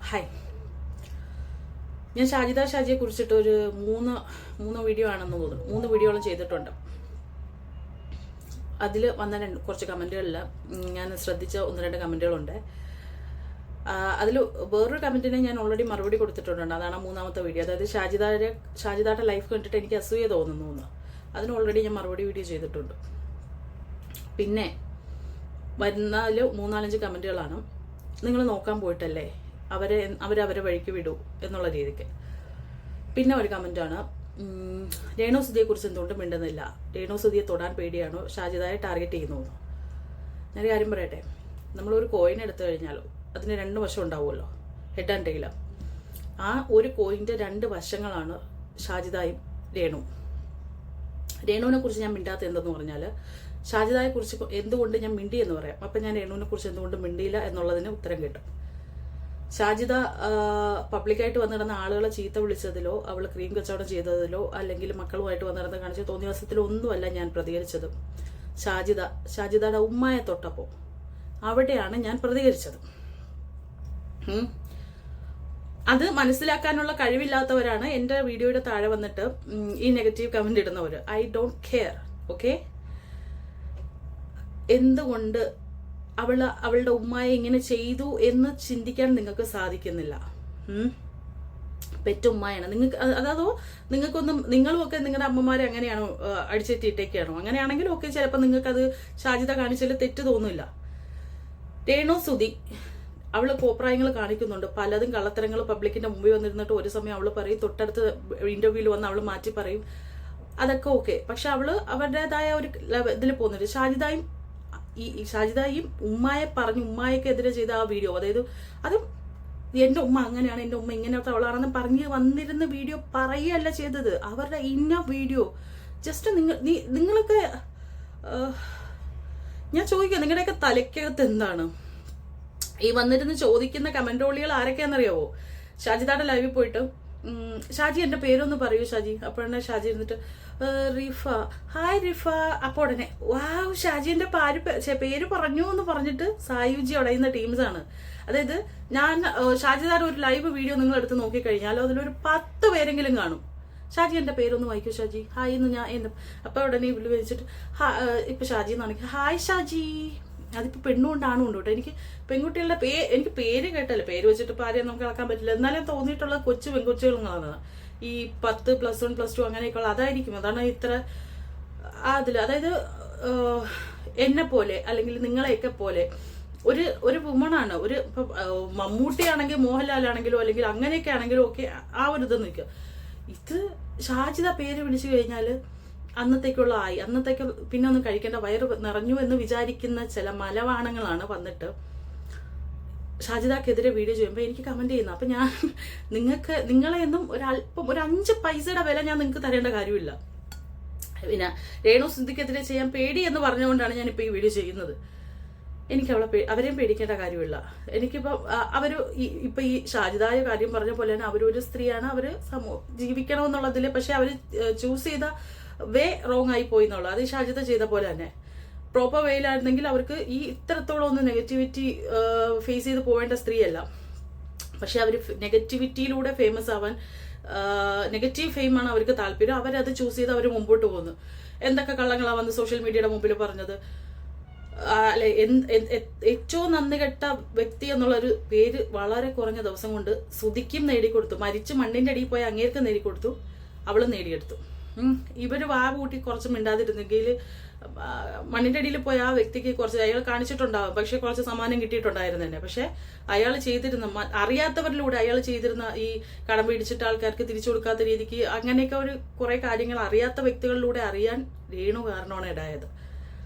Hi, ഞാൻ ഷാജിയെ കുറിച്ചിട്ട് ഒരു മൂന്ന് വീഡിയോ ആണെന്ന് തോന്നുന്നു. 3 വീഡിയോകളും ചെയ്തിട്ടുണ്ട്. അതിൽ വന്ന കുറച്ച് കമൻറ്റുകളിൽ ഞാൻ ശ്രദ്ധിച്ച 1-2 കമൻറ്റുകളുണ്ട്. അതിൽ വേറൊരു കമൻറ്റിനെ ഞാൻ ഓൾറെഡി മറുപടി കൊടുത്തിട്ടുണ്ട്. അതാണ് 3ാമത്തെ വീഡിയോ. അതായത് ഷാജിദയുടെ ലൈഫ് കണ്ടിട്ട് എനിക്ക് അസൂയ തോന്നുന്നു എന്ന്. അതിന് ഓൾറെഡി ഞാൻ മറുപടി വീഡിയോ ചെയ്തിട്ടുണ്ട്. പിന്നെ വരുന്നതിൽ 3-4-5 കമൻറ്റുകളാണ് നിങ്ങൾ നോക്കാൻ പോയിട്ടല്ലേ അവരെ വഴിക്ക് വിടൂ എന്നുള്ള രീതിക്ക്. പിന്നെ ഒരു കമൻറ്റാണ്, രേണു സുധിയെ കുറിച്ച് എന്തുകൊണ്ട് മിണ്ടുന്നില്ല, രേണു സുധിയെ തൊടാൻ പേടിയാണോ, ഷാജിദയെ ടാർഗറ്റ് ചെയ്യുന്നു. ഞാൻ കാര്യം പറയട്ടെ, നമ്മളൊരു കോയിൻ എടുത്തു കഴിഞ്ഞാലോ അതിന് 2 വശം ഉണ്ടാവുമല്ലോ, ഹെഡ് ആൻഡ് ടെയിൽ. ആ ഒരു കോയിൻ്റെ 2 വശങ്ങളാണ് ഷാജിദയും രേണുവിനെ കുറിച്ച് ഞാൻ മിണ്ടാത്ത എന്തെന്ന് പറഞ്ഞാൽ, ഷാജിദയെ കുറിച്ച് എന്തുകൊണ്ട് ഞാൻ മിണ്ടി എന്ന് പറയാം. അപ്പം ഞാൻ രേണുവിനെ കുറിച്ച് എന്തുകൊണ്ട് മിണ്ടിയില്ല എന്നുള്ളതിന് ഉത്തരം കിട്ടും. ഷാജിദ പബ്ലിക്കായിട്ട് വന്നിടുന്ന ആളുകളെ ചീത്ത വിളിച്ചതിലോ അവൾ ക്രീം കച്ചവടം ചെയ്തതിലോ അല്ലെങ്കിൽ മക്കളുമായിട്ട് വന്നിടന്ന് കാണിച്ച തോന്നിയ ദിവസത്തിലോ ഒന്നുമല്ല ഞാൻ പ്രതികരിച്ചത്. ഷാജിദയുടെ ഉമ്മയെ തൊട്ടപ്പോൾ അവിടെയാണ് ഞാൻ പ്രതികരിച്ചത്. അത് മനസ്സിലാക്കാനുള്ള കഴിവില്ലാത്തവരാണ് എൻ്റെ വീഡിയോയുടെ താഴെ വന്നിട്ട് ഈ നെഗറ്റീവ് കമന്റ് ഇടുന്നവർ. I don't care. ഓക്കെ, എന്തുകൊണ്ട് അവളുടെ ഉമ്മയെ ഇങ്ങനെ ചെയ്തു എന്ന് ചിന്തിക്കാൻ നിങ്ങൾക്ക് സാധിക്കുന്നില്ല. പെറ്റുമ്മയാണ് നിങ്ങൾക്ക്. അതോ നിങ്ങളുമൊക്കെ നിങ്ങളുടെ അമ്മമാരെ അങ്ങനെയാണോ അടിച്ചേറ്റിട്ടേക്കാണോ? അങ്ങനെയാണെങ്കിലും ഒക്കെ ചിലപ്പോൾ നിങ്ങൾക്കത് ഷാജിദ കാണിച്ചാൽ തെറ്റ് തോന്നില്ല. രേണു സുധി അവള് കോപ്രായങ്ങൾ കാണിക്കുന്നുണ്ട്, പലതും കള്ളത്തരങ്ങൾ പബ്ലിക്കിന്റെ മുമ്പിൽ വന്നിരുന്നിട്ട് ഒരു സമയം അവള് പറയും, തൊട്ടടുത്ത് ഇന്റർവ്യൂവിൽ വന്ന് അവള് മാറ്റി പറയും. അതൊക്കെ ഓക്കെ. പക്ഷെ അവള് അവരുടേതായ ഒരു ഇതിൽ പോകുന്നുണ്ട്. ഷാജിദയും ഉമ്മായെ പറഞ്ഞു, ഉമ്മായ്ക്കെതിരെ ചെയ്ത ആ വീഡിയോ, അതായത് അതും എൻ്റെ ഉമ്മ അങ്ങനെയാണ്, എൻ്റെ ഉമ്മ ഇങ്ങനത്തെ അവളാണെന്ന് പറഞ്ഞ് വന്നിരുന്ന വീഡിയോ പറയുകയല്ല ചെയ്തത്. അവരുടെ ഇന്ന വീഡിയോ ജസ്റ്റ് നിങ്ങളൊക്കെ ഞാൻ ചോദിക്കുക, നിങ്ങളുടെയൊക്കെ തലയ്ക്കകത്ത് എന്താണ് ഈ വന്നിരുന്ന് ചോദിക്കുന്ന കമന്റോളികൾ ആരൊക്കെയാണെന്നറിയാവോ? ഷാജിദയുടെ ലൈവിൽ പോയിട്ട് ഷാജി എൻ്റെ പേരൊന്ന് പറയൂ ഷാജി. അപ്പോഴാണ് ഷാജി ഇരുന്നിട്ട് റിഫ, ഹായ് റിഫ. അപ്പോൾ ഉടനെ വാവ് ഷാജിന്റെ പേര് പറഞ്ഞു എന്ന് പറഞ്ഞിട്ട് സായുജി അടയുന്ന ടീംസാണ്. അതായത് ഞാൻ ഷാജിദയുടെ ഒരു ലൈവ് വീഡിയോ നിങ്ങൾ എടുത്ത് നോക്കിക്കഴിഞ്ഞാൽ അതിലൊരു 10 പേരെങ്കിലും കാണും. ഷാജി എൻ്റെ പേരൊന്ന് വായിക്കൂ ഷാജി, ഹായ് എന്ന് ഞാൻ അപ്പോൾ ഉടനെ വിളി വെച്ചിട്ട് ഇപ്പൊ ഷാജി എന്നാണെങ്കിൽ ഹായ് ഷാജി. അതിപ്പോൾ പെണ്ണും കൊണ്ടാണും ഉണ്ട് കേട്ടോ. എനിക്ക് പെൺകുട്ടികളുടെ എനിക്ക് പേര് കേട്ടല്ലേ, പേര് വെച്ചിട്ട് ഇപ്പോൾ ആരെയും നമുക്ക് ഇളക്കാൻ പറ്റില്ല. എന്നാലും തോന്നിയിട്ടുള്ള കൊച്ചു പെൺകൊച്ചുകളാണ് ഈ 10, +1, +2 അങ്ങനെയൊക്കെയുള്ള. അതായിരിക്കും, അതാണ് ഇത്ര അതിൽ. അതായത് എന്നെ പോലെ അല്ലെങ്കിൽ നിങ്ങളെയൊക്കെ പോലെ ഒരു വുമണാണ്. ഇപ്പം മമ്മൂട്ടി ആണെങ്കിൽ മോഹൻലാൽ ആണെങ്കിലോ അല്ലെങ്കിൽ അങ്ങനെയൊക്കെ ആണെങ്കിലും ഒക്കെ ആ ഒരു ഇത് നിൽക്കുക. ഇത് ഷാജിദ പേര് വിളിച്ചു കഴിഞ്ഞാൽ അന്നത്തേക്ക് പിന്നെ ഒന്നും കഴിക്കേണ്ട, വയറ് നിറഞ്ഞു എന്ന് വിചാരിക്കുന്ന ചില മലവാണങ്ങളാണ് വന്നിട്ട് ഷാജിദക്കെതിരെ വീഡിയോ ചെയ്യുമ്പോൾ എനിക്ക് കമന്റ് ചെയ്യുന്നത്. അപ്പൊ ഞാൻ നിങ്ങളെയൊന്നും ഒരു 5 പൈസയുടെ വില ഞാൻ നിങ്ങൾക്ക് തരേണ്ട കാര്യമില്ല. പിന്നെ രേണു സുധിക്കെതിരെ ചെയ്യാൻ പേടി എന്ന് പറഞ്ഞുകൊണ്ടാണ് ഞാനിപ്പോൾ ഈ വീഡിയോ ചെയ്യുന്നത്. എനിക്ക് അവരെയും പേടിക്കേണ്ട കാര്യമില്ല. എനിക്കിപ്പോൾ ഇപ്പൊ ഈ ഷാജിദായ കാര്യം പറഞ്ഞ പോലെ തന്നെ അവരൊരു സ്ത്രീയാണ്, അവര് ജീവിക്കണമെന്നുള്ളതിൽ പക്ഷെ അവര് ചൂസ് ചെയ്ത വേ റോങ് ആയി പോയി എന്നുള്ളത്. അത് ഈ ഷാജിദ ചെയ്ത പോലെ തന്നെ പ്രോപ്പർ വേയിലായിരുന്നെങ്കിൽ അവർക്ക് ഈ ഇത്രത്തോളം ഒന്ന് നെഗറ്റിവിറ്റി ഫേസ് ചെയ്ത് പോവേണ്ട സ്ത്രീയല്ല. പക്ഷെ അവർ നെഗറ്റിവിറ്റിയിലൂടെ ഫേമസ് ആവാൻ, നെഗറ്റീവ് ഫെയിമാണ് അവർക്ക് താല്പര്യം. അവരത് ചൂസ് ചെയ്ത് അവർ മുമ്പോട്ട് പോകുന്നു. എന്തൊക്കെ കള്ളങ്ങളാണ് വന്ന് സോഷ്യൽ മീഡിയയുടെ മുമ്പിൽ പറഞ്ഞത്. അല്ലെ, ഏറ്റവും നന്ദി കെട്ട വ്യക്തി എന്നുള്ളൊരു പേര് വളരെ കുറഞ്ഞ ദിവസം കൊണ്ട് സുധിക്കും നേടിക്കൊടുത്തു. മരിച്ച് മണ്ണിന്റെ അടിയിൽ പോയി അങ്ങേർക്ക് നേടിക്കൊടുത്തു, അവളും നേടിയെടുത്തു. ഇവര് വാ കൂട്ടി കുറച്ച് മിണ്ടാതിരുന്നെങ്കിൽ മണ്ണിന്റെ അടിയിൽ പോയ ആ വ്യക്തിക്ക് കുറച്ച് അയാൾ കാണിച്ചിട്ടുണ്ടാവും, പക്ഷെ കുറച്ച് സമ്മാനം കിട്ടിയിട്ടുണ്ടായിരുന്നു തന്നെ. പക്ഷെ അയാൾ ചെയ്തിരുന്ന അറിയാത്തവരിലൂടെ അയാൾ ചെയ്തിരുന്ന ഈ കടം പിടിച്ചിട്ട് ആൾക്കാർക്ക് തിരിച്ചു കൊടുക്കാത്ത രീതിക്ക് അങ്ങനെയൊക്കെ കുറെ കാര്യങ്ങൾ അറിയാത്ത വ്യക്തികളിലൂടെ അറിയാൻ രേണു കാരണമാണ് ഇടായത്.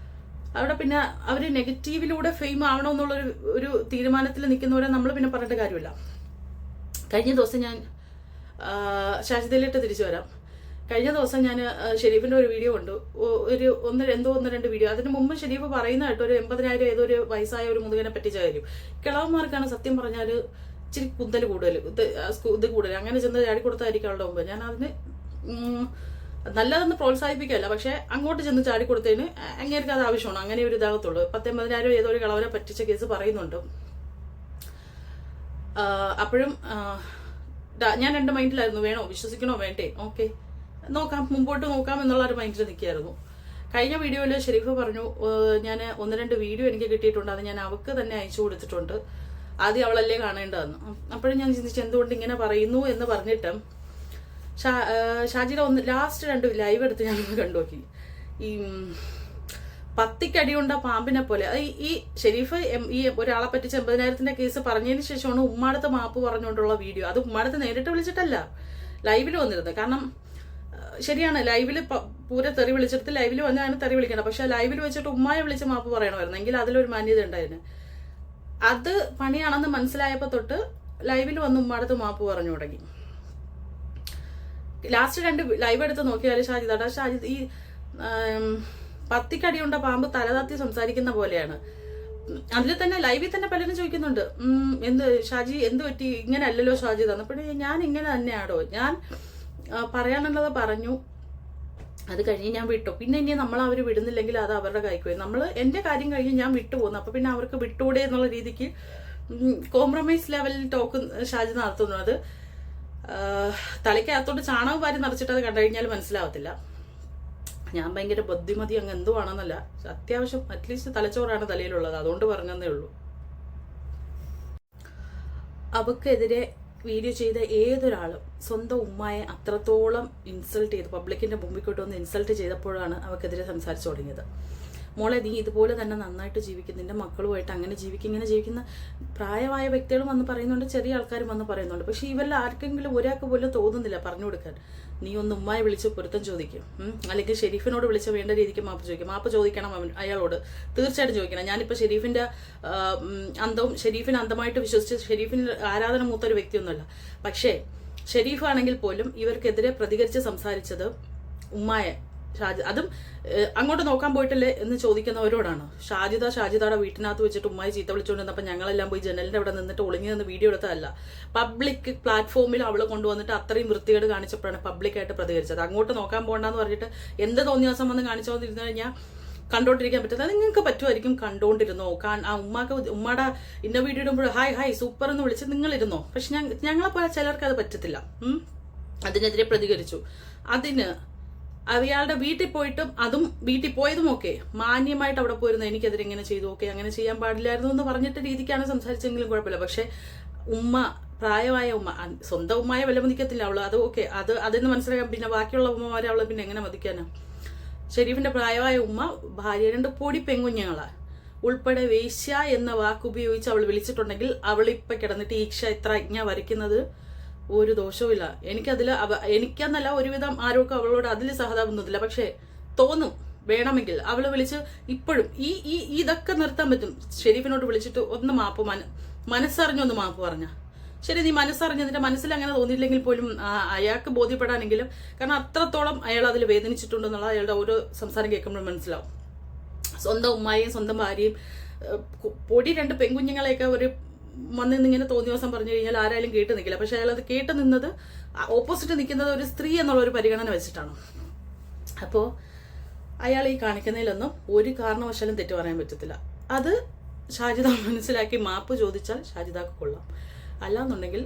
അവിടെ പിന്നെ അവര് നെഗറ്റീവിലൂടെ ഫെയിം ആവണമെന്നുള്ളൊരു തീരുമാനത്തിൽ നിൽക്കുന്നവരെ നമ്മൾ പിന്നെ പറഞ്ഞിട്ട് കാര്യമില്ല. കഴിഞ്ഞ ദിവസം ഞാൻ ഷാജിദയിലിട്ട് തിരിച്ചു വരാം. കഴിഞ്ഞ ദിവസം ഞാൻ ഷെരീഫിന്റെ ഒരു വീഡിയോ കണ്ടു, ഒന്ന് രണ്ട് വീഡിയോ. അതിന് മുമ്പ് ഷെരീഫ് പറയുന്നതായിട്ട് ഒരു 80,000 ഏതൊരു വയസ്സായ ഒരു മുതുകനെ പറ്റിച്ച കാര്യം. കിളവന്മാർക്കാണ് സത്യം പറഞ്ഞാൽ ഇച്ചിരി കുന്തൽ കൂടുതൽ, ഇത് കൂടുതൽ. അങ്ങനെ ചെന്ന് ചാടി കൊടുത്തായിരിക്കും അവളുടെ മുമ്പ്. ഞാൻ അതിന് നല്ലതെന്ന് പ്രോത്സാഹിപ്പിക്കല്ല, പക്ഷെ അങ്ങോട്ട് ചെന്ന് ചാടി കൊടുത്തതിന് അങ്ങേർക്ക് അത് ആവശ്യമാണ്. അങ്ങനെ ഒരു ഇതാകത്തുള്ളൂ. 10,000 ഏതോ ഒരു കിളവനെ പറ്റിച്ച കേസ് പറയുന്നുണ്ട്. അപ്പോഴും ഞാൻ 2 മൈൻഡിലായിരുന്നു, വേണോ വിശ്വസിക്കണോ വേണ്ടേ, ഓക്കെ നോക്കാം, മുമ്പോട്ട് നോക്കാം എന്നുള്ള ഒരു മൈൻഡിൽ നിൽക്കുകയായിരുന്നു. കഴിഞ്ഞ വീഡിയോയിൽ ഷെരീഫ് പറഞ്ഞു, ഞാൻ 1-2 വീഡിയോ എനിക്ക് കിട്ടിയിട്ടുണ്ട്, അത് ഞാൻ അവൾക്ക് തന്നെ അയച്ചു കൊടുത്തിട്ടുണ്ട്, ആദ്യം അവളല്ലേ കാണേണ്ടതെന്ന്. അപ്പോഴും ഞാൻ ചിന്തിച്ചു എന്തുകൊണ്ട് ഇങ്ങനെ പറയുന്നു എന്ന് പറഞ്ഞിട്ട് ഷാജിയുടെ ലാസ്റ്റ് 2 ലൈവ് എടുത്ത് ഞാൻ കണ്ടു നോക്കി. ഈ പത്തിക്കടിയുണ്ട പാമ്പിനെ പോലെ. ഈ ഷെരീഫ് ഈ ഒരാളെ പറ്റിച്ച് 80,000 കേസ് പറഞ്ഞതിന് ശേഷമാണ് ഉമ്മാടത്ത് മാപ്പ് പറഞ്ഞുകൊണ്ടുള്ള വീഡിയോ. അത് ഉമ്മാടത്ത് നേരിട്ട് വിളിച്ചിട്ടല്ല, ലൈവിൽ വന്നിരുന്നത്. കാരണം ശരിയാണ്, ലൈവിൽ പൂരെ തെറി വിളിച്ചിട്ട് ലൈവിൽ വന്നാണ് തെറി വിളിക്കണം. പക്ഷെ ലൈവിൽ വെച്ചിട്ട് ഉമ്മായെ വിളിച്ച് മാപ്പ് പറയണമായിരുന്നു, എങ്കിൽ അതിലൊരു മാന്യത ഉണ്ടായിരുന്നു. അത് പണിയാണെന്ന് മനസ്സിലായപ്പോ തൊട്ട് ലൈവിൽ വന്ന് ഉമ്മാടത്ത് മാപ്പ് പറഞ്ഞു തുടങ്ങി. ലാസ്റ്റ് 2 ലൈവ് എടുത്ത് നോക്കിയാൽ ഷാജിദ് ഈ പത്തിക്കടിയുണ്ട പാമ്പ് തലതാത്തി സംസാരിക്കുന്ന പോലെയാണ്. അതിൽ തന്നെ ലൈവിൽ തന്നെ പലരും ചോദിക്കുന്നുണ്ട്, എന്ത് ഷാജി എന്ത് പറ്റി, ഇങ്ങനെ അല്ലല്ലോ ഷാജി തന്നപ്പോഴേ ഞാൻ ഇങ്ങനെ തന്നെയാണോ, ഞാൻ പറയാനുള്ളത് പറഞ്ഞു, അത് കഴിഞ്ഞ് ഞാൻ വിട്ടു. പിന്നെ ഇനി നമ്മൾ അവർ വിടുന്നില്ലെങ്കിൽ അത് അവരുടെ കൈക്ക് പോയി. എന്റെ കാര്യം കഴിഞ്ഞ് ഞാൻ വിട്ടുപോകുന്നു, അപ്പൊ പിന്നെ അവർക്ക് വിട്ടുകൂടെ എന്നുള്ള രീതിക്ക് കോംപ്രമൈസ് ലെവലിൽ ടോക്ക് ഷാജി നടത്തുന്നു. അത് തലയ്ക്കകത്തോട്ട് ചാണകം വാരി നിറച്ചിട്ട് അത് കണ്ടു കഴിഞ്ഞാൽ മനസ്സിലാവത്തില്ല. ഞാൻ ഭയങ്കര ബുദ്ധിമതി അങ്ങ് എന്തുവാണെന്നല്ല, അത്യാവശ്യം അറ്റ്ലീസ്റ്റ് തലച്ചോറാണ് തലയിലുള്ളത്, അതുകൊണ്ട് പറഞ്ഞതേ ഉള്ളൂ. അവക്കെതിരെ വീഡിയോ ചെയ്ത ഏതൊരാളും സ്വന്തം ഉമ്മായെ അത്രത്തോളം ഇൻസൾട്ട് ചെയ്ത് പബ്ലിക്കിന്റെ മുമ്പിൽ വന്ന് ഇൻസൾട്ട് ചെയ്തപ്പോഴാണ് അവക്കെതിരെ സംസാരിച്ചു തുടങ്ങിയത്. മോളെ, നീ ഇതുപോലെ തന്നെ നന്നായിട്ട് ജീവിക്കും, നിന്റെ മക്കളുമായിട്ട് അങ്ങനെ ജീവിക്കും, ഇങ്ങനെ ജീവിക്കുന്ന പ്രായമായ വ്യക്തികളും വന്ന് പറയുന്നുണ്ട്, ചെറിയ ആൾക്കാരും വന്ന് പറയുന്നുണ്ട്. പക്ഷെ ഇവരിൽ ആർക്കെങ്കിലും ഒരാൾക്ക് പോലും തോന്നുന്നില്ല പറഞ്ഞു കൊടുക്കാൻ. നീ ഒന്ന് ഉമ്മായി വിളിച്ച് പൊരുത്തം ചോദിക്കും, അല്ലെങ്കിൽ ഷെരീഫിനോട് വിളിച്ച് വേണ്ട രീതിക്ക് മാപ്പ് ചോദിക്കും. മാപ്പ് ചോദിക്കണം അയാളോട്, തീർച്ചയായിട്ടും ചോദിക്കണം. ഞാനിപ്പോൾ ഷെരീഫിന്റെ ഷെരീഫിനെ അന്ധമായിട്ട് വിശ്വസിച്ച് ഷെരീഫിന് ആരാധന മൂത്തൊരു വ്യക്തിയൊന്നുമല്ല. പക്ഷേ ഷെരീഫ് ആണെങ്കിൽ പോലും ഇവർക്കെതിരെ പ്രതികരിച്ച് സംസാരിച്ചത് ഉമ്മായെ അതും അങ്ങോട്ട് നോക്കാൻ പോയിട്ടില്ലേ എന്ന് ചോദിക്കുന്നവരോടാണ്. ഷാജിദയുടെ വീട്ടിനകത്ത് വെച്ചിട്ട് ഉമ്മായി ചീത്ത വിളിച്ചുകൊണ്ടിരുന്നപ്പോൾ ഞങ്ങളെല്ലാം പോയി ജനലിന്റെ അവിടെ നിന്നിട്ട് ഒളിഞ്ഞു നിന്ന് വീഡിയോ എടുത്തതല്ല, പബ്ലിക് പ്ലാറ്റ്ഫോമിൽ അവള് കൊണ്ടുവന്നിട്ട് അത്രയും വൃത്തികേട് കാണിച്ചപ്പോഴാണ് പബ്ലിക്കായിട്ട് പ്രതികരിച്ചത്. അങ്ങോട്ട് നോക്കാൻ പോകണ്ടെന്ന് പറഞ്ഞിട്ട് എന്ത് തോന്നിയ ദിവസം വന്ന് കാണിച്ചോണ്ടിരുന്നു കഴിഞ്ഞാൽ കണ്ടോണ്ടിരിക്കാൻ പറ്റുന്നത്. നിങ്ങൾക്ക് പറ്റുമായിരിക്കും, കണ്ടോണ്ടിരുന്നോ, ആ ഉമ്മയുടെ ഇന്ന വീഡിയോ ഇടുമ്പോൾ ഹായ് സൂപ്പർ എന്ന് വിളിച്ച് നിങ്ങളിരുന്നോ. പക്ഷെ ഞങ്ങളെ പോലെ ചിലർക്ക് അത് പറ്റത്തില്ല. അതിനെതിരെ പ്രതികരിച്ചു. അതിന് അയാളുടെ വീട്ടിൽ പോയിട്ടും അതും വീട്ടിൽ പോയതും ഒക്കെ മാന്യമായിട്ട് അവിടെ പോയിരുന്നു, എനിക്കെതിരെ ഇങ്ങനെ ചെയ്തു, ഓക്കെ അങ്ങനെ ചെയ്യാൻ പാടില്ലായിരുന്നു എന്ന് പറഞ്ഞിട്ട് രീതിക്കാണ് സംസാരിച്ചെങ്കിലും കുഴപ്പമില്ല. പക്ഷെ പ്രായമായ ഉമ്മ സ്വന്തം ഉമ്മയെ വില മതിക്കത്തില്ല അവള്, അത് ഓക്കെ, അതിന് മനസ്സിലാക്കാൻ. പിന്നെ ബാക്കിയുള്ള ഉമ്മമാരെ അവളെ പിന്നെ എങ്ങനെ മതിക്കാനാ? ഷെരീഫിന്റെ പ്രായമായ ഉമ്മ ഭാര്യ 2 പൊടി പെങ്കുഞ്ഞുങ്ങളാ ഉൾപ്പെടെ വേശ്യ എന്ന വാക്കുപയോഗിച്ച് അവൾ വിളിച്ചിട്ടുണ്ടെങ്കിൽ അവളിപ്പൊ കിടന്നിട്ട് ഈക്ഷ എത്ര അജ്ഞ വരയ്ക്കുന്നത് ഒരു ദോഷവുമില്ല. എനിക്കെന്നല്ല ഒരുവിധം ആരോഗ്യം അവളോട് അതിൽ സഹതാപൊന്നുമില്ല. പക്ഷെ തോന്നും വേണമെങ്കിൽ അവള് വിളിച്ച് ഇപ്പോഴും ഇതൊക്കെ നിർത്താൻ പറ്റും. ഷെരീഫിനോട് വിളിച്ചിട്ട് ഒന്ന് മാപ്പ് മനസ്സറിഞ്ഞൊന്ന് മാപ്പ് പറഞ്ഞ ശരി. നീ മനസ്സറിഞ്ഞ് നിന്റെ മനസ്സിൽ അങ്ങനെ തോന്നിയില്ലെങ്കിൽ പോലും അയാൾക്ക് ബോധ്യപ്പെടാനെങ്കിലും, കാരണം അത്രത്തോളം അയാൾ അതിൽ വേദനിച്ചിട്ടുണ്ടെന്നുള്ള അയാളുടെ ഓരോ സംസാരം കേൾക്കുമ്പോൾ മനസ്സിലാവും. സ്വന്തം ഉമ്മായെയും സ്വന്തം ഭാര്യയും പൊടി 2 പെൺകുഞ്ഞുങ്ങളെയൊക്കെ ഒരു വന്നിങ്ങനെ തോന്നിയ ദിവസം പറഞ്ഞു കഴിഞ്ഞാൽ ആരായാലും കേട്ട് നിൽക്കില്ല. പക്ഷെ അയാൾ അത് കേട്ട് നിന്നത് ഓപ്പോസിറ്റ് നിൽക്കുന്നത് ഒരു സ്ത്രീ എന്നുള്ള ഒരു പരിഗണന വെച്ചിട്ടാണ്. അപ്പോൾ അയാൾ ഈ കാണിക്കുന്നതിലൊന്നും ഒരു കാരണവശാലും തെറ്റ് പറയാൻ പറ്റത്തില്ല. അത് ഷാജിദ മനസ്സിലാക്കി മാപ്പ് ചോദിച്ചാൽ ഷാജിദാക്ക് കൊള്ളാം. അല്ലാന്നുണ്ടെങ്കിൽ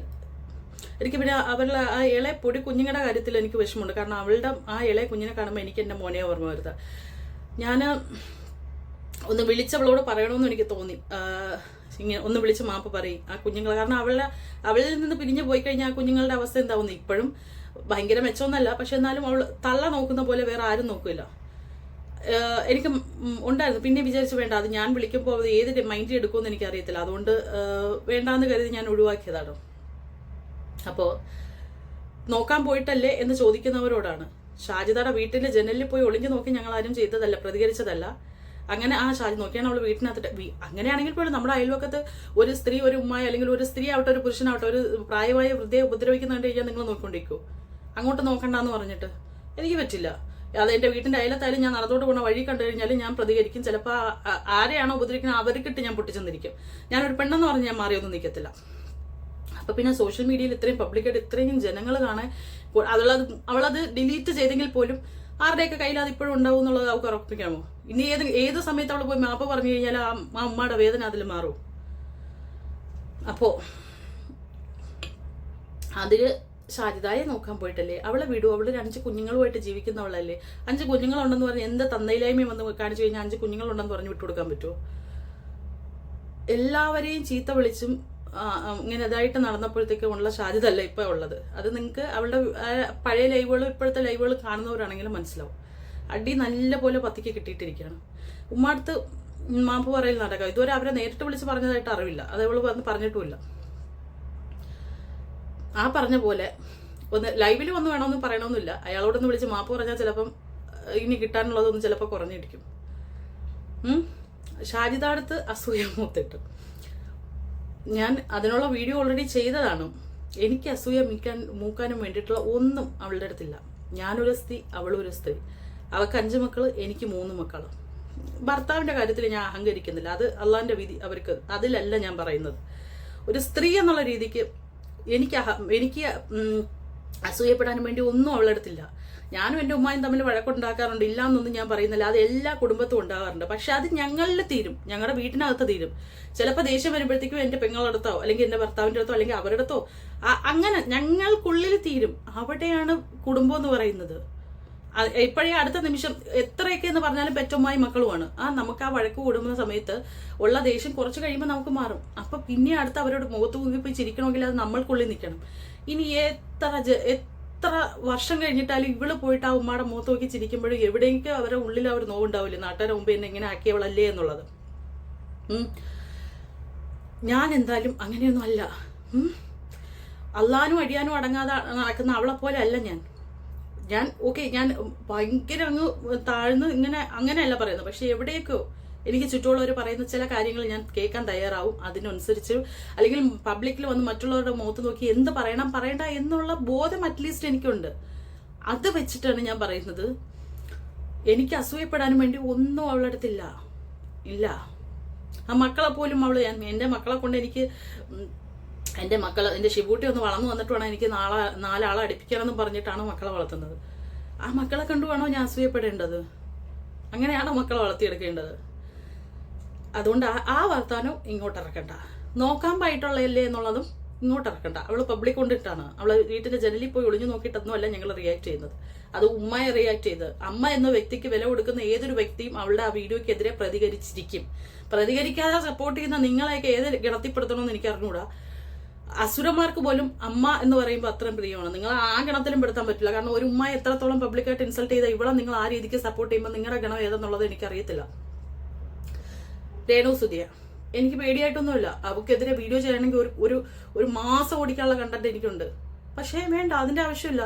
എനിക്ക് പിന്നെ അവരുടെ ആ ഇളയ പൊടി കുഞ്ഞുങ്ങളുടെ കാര്യത്തിൽ എനിക്ക് വിഷമമുണ്ട്. കാരണം അവളുടെ ആ ഇളയ കുഞ്ഞിനെ കാണുമ്പോൾ എനിക്ക് എൻ്റെ മോനെ ഓർമ്മ വരുന്നത്. ഞാൻ ഒന്ന് വിളിച്ചവളോട് പറയണമെന്ന് എനിക്ക് തോന്നി, ഇങ്ങനെ ഒന്ന് വിളിച്ച് മാപ്പ് പറയും ആ കുഞ്ഞുങ്ങളെ. കാരണം അവളിൽ നിന്ന് പിരിഞ്ഞു പോയി കഴിഞ്ഞാൽ ആ കുഞ്ഞുങ്ങളുടെ അവസ്ഥ എന്താവുന്നു? ഇപ്പോഴും ഭയങ്കര മെച്ചമൊന്നല്ല, പക്ഷെ എന്നാലും അവൾ തള്ള നോക്കുന്ന പോലെ വേറെ ആരും നോക്കില്ല. എനിക്ക് ഉണ്ടായിരുന്നു. പിന്നെ വിചാരിച്ചു വേണ്ട, അത് ഞാൻ വിളിക്കുമ്പോൾ അത് ഏത് മൈൻഡിൽ എടുക്കുമെന്ന് എനിക്ക് അറിയത്തില്ല, അതുകൊണ്ട് വേണ്ടാന്ന് കരുതി ഞാൻ ഒഴിവാക്കിയതാണ്. അപ്പോൾ നോക്കാൻ പോയിട്ടല്ലേ എന്ന് ചോദിക്കുന്നവരോടാണ്. ഷാജിദയുടെ വീട്ടിലെ ജനലിൽ പോയി ഒളിഞ്ഞു നോക്കി ഞങ്ങൾ ആരും ചെയ്തതല്ല, പ്രതികരിച്ചതല്ല. അങ്ങനെ ഷാജി നോക്കിയാണ് അവൾ വീട്ടിനകത്തിട്ട്. അങ്ങനെയാണെങ്കിൽ പോലും നമ്മുടെ അയൽവക്കത്ത് ഒരു സ്ത്രീ ഒരു ഉമ്മായ അല്ലെങ്കിൽ ഒരു സ്ത്രീ ആവട്ടെ ഒരു പുരുഷനാവട്ടെ ഒരു പ്രായമായ വൃദ്ധയെ ഉപദ്രവിക്കുന്നുണ്ട് കഴിഞ്ഞാൽ നിങ്ങൾ നോക്കിക്കൊണ്ടിരിക്കൂ. അങ്ങോട്ട് നോക്കണ്ടെന്ന് പറഞ്ഞിട്ട് എനിക്ക് പറ്റില്ല. അത് എൻ്റെ വീട്ടിൻ്റെ അയലത്തായാലും ഞാൻ നടന്നോട്ട് പോണ വഴി കണ്ടു കഴിഞ്ഞാൽ ഞാൻ പ്രതികരിക്കും. ചിലപ്പോൾ ആരെയാണോ ഉപദ്രവിക്കുന്നത് അവർക്കിട്ട് ഞാൻ പൊട്ടിച്ചെന്നിരിക്കും. ഞാനൊരു പെണ്ണെന്ന് പറഞ്ഞ് ഞാൻ മാറിയൊന്നും നിൽക്കത്തില്ല. അപ്പൊ പിന്നെ സോഷ്യൽ മീഡിയയിൽ ഇത്രയും പബ്ലിക്കായിട്ട് ഇത്രയും ജനങ്ങൾ കാണാൻ അവളത് ഡിലീറ്റ് ചെയ്തെങ്കിൽ പോലും ആരുടെയൊക്കെ കയ്യിൽ അത് ഇപ്പോഴും ഉണ്ടാവും എന്നുള്ളത് അവൾക്ക് ഉറപ്പിക്കാമോ? ഇനി ഏത് സമയത്ത് അവൾ പോയി മാപ്പ് പറഞ്ഞു കഴിഞ്ഞാൽ ആ ഉമ്മയുടെ വേദന അതിൽ മാറും. അപ്പോ അതില് ഷാജിദായെ നോക്കാൻ പോയിട്ടല്ലേ, അവളെ വിടൂ, അവളൊരു 5 കുഞ്ഞുങ്ങളുമായിട്ട് ജീവിക്കുന്നവളല്ലേ. 5 കുഞ്ഞുങ്ങളുണ്ടെന്ന് പറഞ്ഞ് എന്ത് തന്നയിലായ്മയും വന്ന് കാണിച്ചു കഴിഞ്ഞാൽ 5 കുഞ്ഞുങ്ങളുണ്ടെന്ന് പറഞ്ഞ് വിട്ടുകൊടുക്കാൻ പറ്റുമോ? എല്ലാവരെയും ചീത്ത വിളിച്ചും ഇങ്ങനെ ഇതായിട്ട് നടന്നപ്പോഴത്തേക്കും ഉള്ള ഷാജിദ അല്ല ഇപ്പൊ ഉള്ളത്. അത് നിങ്ങൾക്ക് അവളുടെ പഴയ ലൈവുകളും ഇപ്പോഴത്തെ ലൈവുകൾ കാണുന്നവരാണെങ്കിലും മനസ്സിലാവും. അടി നല്ല പോലെ പത്തിക്ക് കിട്ടിയിട്ടിരിക്കുകയാണ്. ഉമ്മാടുത്ത് മാപ്പ് പറയൽ നടക്കാം. ഇതുവരെ അവരെ നേരിട്ട് വിളിച്ച് പറഞ്ഞതായിട്ട് അറിവില്ല, അത് അവള് വന്ന് പറഞ്ഞിട്ടുമില്ല. ആ പറഞ്ഞ പോലെ ഒന്ന് ലൈവിൽ വന്ന് വേണമെന്ന് പറയണമെന്നില്ല. അയാളോടൊന്ന് വിളിച്ച് മാപ്പ് പറഞ്ഞാൽ ചിലപ്പം ഇനി കിട്ടാനുള്ളതൊന്നും ചിലപ്പോൾ കുറഞ്ഞിരിക്കും. ഷാജിദ അടുത്ത് അസൂയ മൂത്തിട്ട് ഞാൻ അതിനുള്ള വീഡിയോ ഓൾറെഡി ചെയ്തതാണ്. എനിക്ക് അസൂയ മൂക്കാനും വേണ്ടിയിട്ടുള്ള ഒന്നും അവളുടെ അടുത്തില്ല. ഞാനൊരു സ്ത്രീ, അവളൊരു സ്ത്രീ. അവൾക്ക് 5 മക്കള്, എനിക്ക് 3 മക്കള്. ഭർത്താവിന്റെ കാര്യത്തിൽ ഞാൻ അഹങ്കരിക്കുന്നില്ല, അത് അള്ളാന്റെ വിധി അവർക്ക്. അതിലല്ല ഞാൻ പറയുന്നത്. ഒരു സ്ത്രീ എന്നുള്ള രീതിക്ക് എനിക്ക് അസൂയപ്പെടാനും വേണ്ടി ഒന്നും അവളുടെ അടുത്തില്ല. ഞാനും എൻ്റെ ഉമ്മായും തമ്മിൽ വഴക്കുണ്ടാക്കാറുണ്ട്, ഇല്ല എന്നൊന്നും ഞാൻ പറയുന്നില്ല. അത് എല്ലാ കുടുംബത്തും ഉണ്ടാകാറുണ്ട്. പക്ഷെ അത് ഞങ്ങളിൽ തീരും, ഞങ്ങളുടെ വീട്ടിനകത്ത് തീരും. ചിലപ്പോൾ ദേഷ്യം വരുമ്പോഴത്തേക്കും എൻ്റെ പെങ്ങളടുത്തോ അല്ലെങ്കിൽ എൻ്റെ ഭർത്താവിൻ്റെ അടുത്തോ അല്ലെങ്കിൽ അവരുടെ അടുത്തോ അങ്ങനെ ഞങ്ങൾക്കുള്ളിൽ തീരും. അവിടെയാണ് കുടുംബം എന്ന് പറയുന്നത്. ഇപ്പോഴേ അടുത്ത നിമിഷം എത്രയൊക്കെ എന്ന് പറഞ്ഞാലും പെറ്റമ്മായി മക്കളുമാണ്. നമുക്ക് ആ വഴക്ക് കൂടുന്ന സമയത്ത് ഉള്ള ദേഷ്യം കുറച്ച് കഴിയുമ്പോൾ നമുക്ക് മാറും. അപ്പൊ പിന്നെ അടുത്ത് അവരോട് മുഖത്ത് മുങ്ങി പോയി ചിരിക്കണമെങ്കിൽ അത് നമ്മൾക്കുള്ളിൽ നിൽക്കണം. ഇനി എത്ര വർഷം കഴിഞ്ഞിട്ടാലും ഇവള് പോയിട്ട് ആ ഉമ്മയുടെ മുഖത്ത് നോക്കി ചിരിക്കുമ്പോഴും എവിടെയെങ്കിലും അവരുടെ ഉള്ളിൽ അവർ നോവുണ്ടാവില്ലേ, നാട്ടുകാരുടെ മുമ്പ് എന്നെ ഇങ്ങനെ ആക്കിയവളല്ലേ എന്നുള്ളത്. ഞാൻ എന്തായാലും അങ്ങനെയൊന്നും അല്ല. അള്ളാനും അടിയാനും അടങ്ങാതെ നടക്കുന്ന അവളെ പോലെ അല്ല ഞാൻ. ഞാൻ ഭയങ്കര അങ്ങ് താഴ്ന്ന് അങ്ങനെയല്ല പറയുന്നത്. പക്ഷെ എവിടെയൊക്കെയോ എനിക്ക് ചുറ്റുമുള്ളവർ പറയുന്ന ചില കാര്യങ്ങൾ ഞാൻ കേൾക്കാൻ തയ്യാറാവും. അതിനനുസരിച്ച് അല്ലെങ്കിൽ പബ്ലിക്കിൽ വന്ന് മറ്റുള്ളവരുടെ മുഖത്ത് നോക്കി എന്ത് പറയണം പറയണ്ട എന്നുള്ള ബോധം അറ്റ്ലീസ്റ്റ് എനിക്കുണ്ട്. അത് വെച്ചിട്ടാണ് ഞാൻ പറയുന്നത്. എനിക്ക് അസൂയപ്പെടാനും വേണ്ടി ഒന്നും അവളുടെ അടുത്തില്ല, ഇല്ല. ആ മക്കളെ പോലും എൻ്റെ മക്കളെ കൊണ്ട് എനിക്ക് എൻ്റെ ഷിബൂട്ടി ഒന്ന് വളർന്നു വന്നിട്ട് വേണം എനിക്ക് 4 ആളെ അടുപ്പിക്കണം എന്ന് പറഞ്ഞിട്ടാണ് മക്കളെ വളർത്തുന്നത്. ആ മക്കളെ കണ്ടുവേണോ ഞാൻ അസൂയപ്പെടേണ്ടത്? അങ്ങനെയാണോ മക്കളെ വളർത്തിയെടുക്കേണ്ടത്? അതുകൊണ്ട് ആ വർത്താനം ഇങ്ങോട്ട് ഇറക്കണ്ട. നോക്കാൻ പായിട്ടുള്ളതല്ലേ എന്നുള്ളതും ഇങ്ങോട്ട് ഇറക്കണ്ട. അവള് പബ്ലിക് കൊണ്ടിട്ടാണ്, അവളെ വീട്ടിന്റെ ജനലിൽ പോയി ഒളിഞ്ഞു നോക്കിയിട്ടൊന്നും അല്ല ഞങ്ങൾ റിയാക്ട് ചെയ്യുന്നത്. അത് ഉമ്മയെ റിയാക്ട് ചെയ്ത്. അമ്മ എന്ന വ്യക്തിക്ക് വില കൊടുക്കുന്ന ഏതൊരു വ്യക്തിയും അവളുടെ ആ വീഡിയോക്കെതിരെ പ്രതികരിച്ചിരിക്കും. പ്രതികരിക്കാതെ സപ്പോർട്ട് ചെയ്യുന്ന നിങ്ങളെയൊക്കെ ഏത് ഗണത്തിൽപ്പെടുത്തണമെന്ന് എനിക്ക് അറിഞ്ഞൂടാ. അസുരന്മാർക്ക് പോലും അമ്മ എന്ന് പറയുമ്പോൾ അത്രയും പ്രിയമാണ്. നിങ്ങൾ ആ ഗണത്തിലും പെടുത്താൻ പറ്റില്ല. കാരണം ഒരു ഉമ്മ എത്രത്തോളം പബ്ലിക്കായിട്ട് ഇൻസൾട്ട് ചെയ്ത ഇവിടെ നിങ്ങൾ ആ രീതിക്ക് സപ്പോർട്ട് ചെയ്യുമ്പോൾ നിങ്ങളുടെ ഗണം ഏതെന്നുള്ളത് എനിക്കറിയത്തില്ല. രേണുസുതിയ എനിക്ക് പേടിയായിട്ടൊന്നുമില്ല. അവക്കെതിരെ വീഡിയോ ചെയ്യണമെങ്കിൽ ഒരു മാസം ഓടിക്കാനുള്ള കണ്ടന്റ് എനിക്കുണ്ട്. പക്ഷേ വേണ്ട, അതിന്റെ ആവശ്യമില്ല.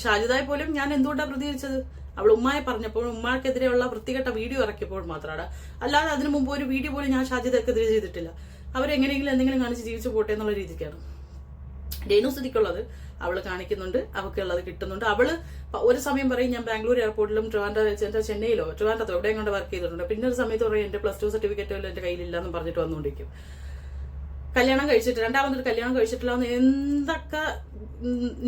ഷാജിദായെ പോലും ഞാൻ എന്തുകൊണ്ടാണ് പ്രതികരിച്ചത്? അവൾ ഉമ്മയെ പറഞ്ഞപ്പോൾ, ഉമ്മക്കെതിരെയുള്ള വൃത്തികെട്ട വീഡിയോ ഇറക്കിയപ്പോൾ മാത്രമാണ്. അല്ലാതെ അതിനു മുമ്പ് ഒരു വീഡിയോ പോലും ഞാൻ ഷാജിദക്കെതിരെ ചെയ്തിട്ടില്ല. അവരെങ്ങനെയെങ്കിലും എന്തെങ്കിലും കാണിച്ച് ജീവിച്ചു പോട്ടെ എന്നുള്ള രീതിക്കാണ്. രേണുസുതിക്കുള്ളത് അവള് കാണിക്കുന്നുണ്ട്, അവൾക്കുള്ളത് കിട്ടുന്നുണ്ട്. അവള് ഒരു സമയം പറയും ഞാൻ ബാംഗ്ലൂർ എയർപോർട്ടിലും ചെന്നൈയിലോ ട്രിവാൻഡ്രത്തോ എവിടെയും കൊണ്ട് വർക്ക് ചെയ്തിട്ടുണ്ട്. പിന്നെ ഒരു സമയത്ത് പറയും എന്റെ +2 സർട്ടിഫിക്കറ്റുകളും എന്റെ കയ്യിലില്ലെന്നും പറഞ്ഞിട്ട് വന്നുകൊണ്ടിരിക്കും. കല്യാണം കഴിച്ചിട്ട് രണ്ടാമതൊരു കല്യാണം കഴിച്ചിട്ടില്ല എന്ന് എന്തൊക്കെ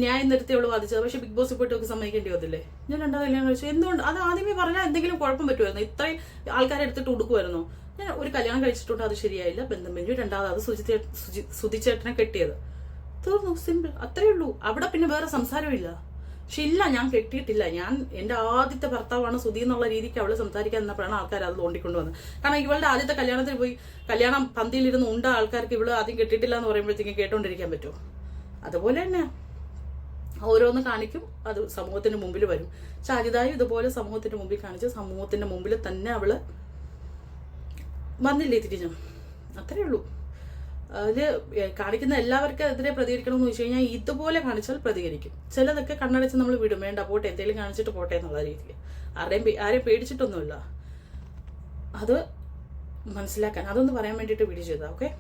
ന്യായം നിർത്തി അവള് വാദിച്ചത്. പക്ഷെ ബിഗ് ബോസ് പോയിട്ട് സമ്മതിക്കേണ്ടി വന്നില്ലേ? ഞാൻ 2 കല്യാണം കഴിച്ചു. എന്തുകൊണ്ട്? അത് ആദ്യമേ പറഞ്ഞാൽ എന്തെങ്കിലും കുഴപ്പം പറ്റുമായിരുന്നു? ഇത്രയും ആൾക്കാരെ എടുത്തിട്ട് ഉടുക്കുമായിരുന്നോ? ഞാൻ ഒരു കല്യാണം കഴിച്ചിട്ടുണ്ട്, അത് ശരിയായില്ല, ബന്ധം വെഞ്ഞു. രണ്ടാമത് അത് സുധിച്ചേട്ടനെ കെട്ടിയത്, തീർന്നു, സിമ്പിൾ, അത്രേ ഉള്ളൂ. അവിടെ പിന്നെ വേറെ സംസാരമില്ല. പക്ഷെ ഇല്ല, ഞാൻ കെട്ടിയിട്ടില്ല, ഞാൻ എന്റെ ആദ്യത്തെ ഭർത്താവാണ് സുധി എന്നുള്ള രീതിക്ക് അവള് സംസാരിക്കാൻ നിന്നപ്പോഴാണ് ആൾക്കാർ അത് തോണ്ടിക്കൊണ്ടുവന്നത്. കാരണം ഇവളുടെ ആദ്യത്തെ കല്യാണത്തിന് പോയി കല്യാണം പന്തിയിലിരുന്ന് ഉണ്ട ആൾക്കാർക്ക് ഇവള് ആദ്യം കെട്ടിയിട്ടില്ല എന്ന് പറയുമ്പോഴത്തേക്കും കേട്ടോണ്ടിരിക്കാൻ പറ്റുമോ? അതുപോലെ തന്നെ ഓരോന്ന് കാണിക്കും, അത് സമൂഹത്തിന്റെ മുമ്പിൽ വരും. ഷാജിദായും ഇതുപോലെ സമൂഹത്തിന്റെ മുമ്പിൽ കാണിച്ച് സമൂഹത്തിന്റെ മുമ്പിൽ തന്നെ അവള് വന്നില്ലേ തിരിഞ്ഞു, അത്രേ ഉള്ളൂ. അതില് കാണിക്കുന്ന എല്ലാവർക്കും എതിരെ പ്രതികരിക്കണമെന്ന് വെച്ച് കഴിഞ്ഞാൽ ഇതുപോലെ കാണിച്ചാൽ പ്രതികരിക്കും. ചിലതൊക്കെ കണ്ണടച്ച് നമ്മൾ വിടും, വേണ്ട പോട്ടെ, എന്തെങ്കിലും കാണിച്ചിട്ട് പോട്ടെ എന്നുള്ള രീതിക്ക്. ആരെയും പേടിച്ചിട്ടൊന്നുമില്ല. അത് മനസ്സിലാക്കാൻ, അതൊന്ന് പറയാൻ വേണ്ടിയിട്ട് വീഡിയോ ചെയ്താൽ. ഓക്കെ.